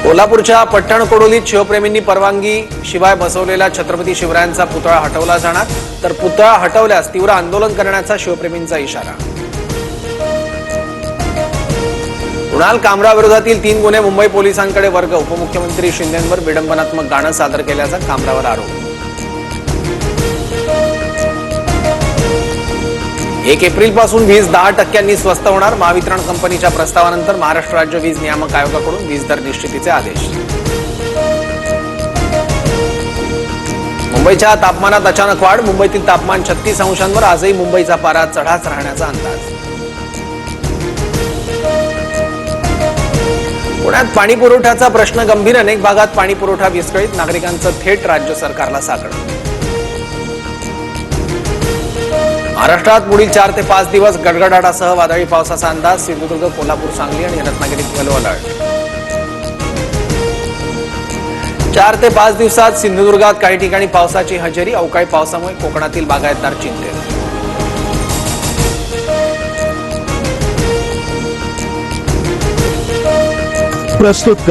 कोल्हापूरच्या पट्टण कोडोलीत शिवप्रेमींनी परवानगी शिवाय बसवलेला छत्रपती शिवरायांचा पुतळा हटवला जाणार, तर पुतळा हटवल्यास तीव्र आंदोलन करण्याचा शिवप्रेमींचा इशारा. कुणाल कामरा विरोधातील 3 गुन्हे मुंबई पोलिसांकडे वर्ग. उपमुख्यमंत्री शिंदेंवर विडंबनात्मक गाणं सादर केल्याचा कामरावर आरोप. 1 एप्रिलपासून वीज 10% स्वस्त होणार. महावितरण कंपनीच्या प्रस्तावानंतर महाराष्ट्र राज्य वीज नियामक आयोगाकडून वीज दर निश्चितीचे आदेश. मुंबईच्या तापमानात अचानक वाढ. मुंबईतील तापमान 36 अंशांवर. आजही मुंबईचा पारा चढाच राहण्याचा अंदाज. पुण्यात पाणी पुरवठ्याचा प्रश्न गंभीर. अनेक भागात पाणी पुरवठा विस्कळीत. नागरिकांचं थेट राज्य सरकारला साकडं. महाराष्ट्रात पुढील 4 ते 5 दिवस गडगडाटासह वादळी पावसाचा अंदाज. सिंधुदुर्ग, कोल्हापूर, सांगली आणि रत्नागिरीत येलो अलर्ट. 4 ते 5 दिवसात सिंधुदुर्गात काही ठिकाणी पावसाची हजेरी. अवकाळी पावसामुळे कोकणातील बागायतदार चिंतेत. प्रस्तुत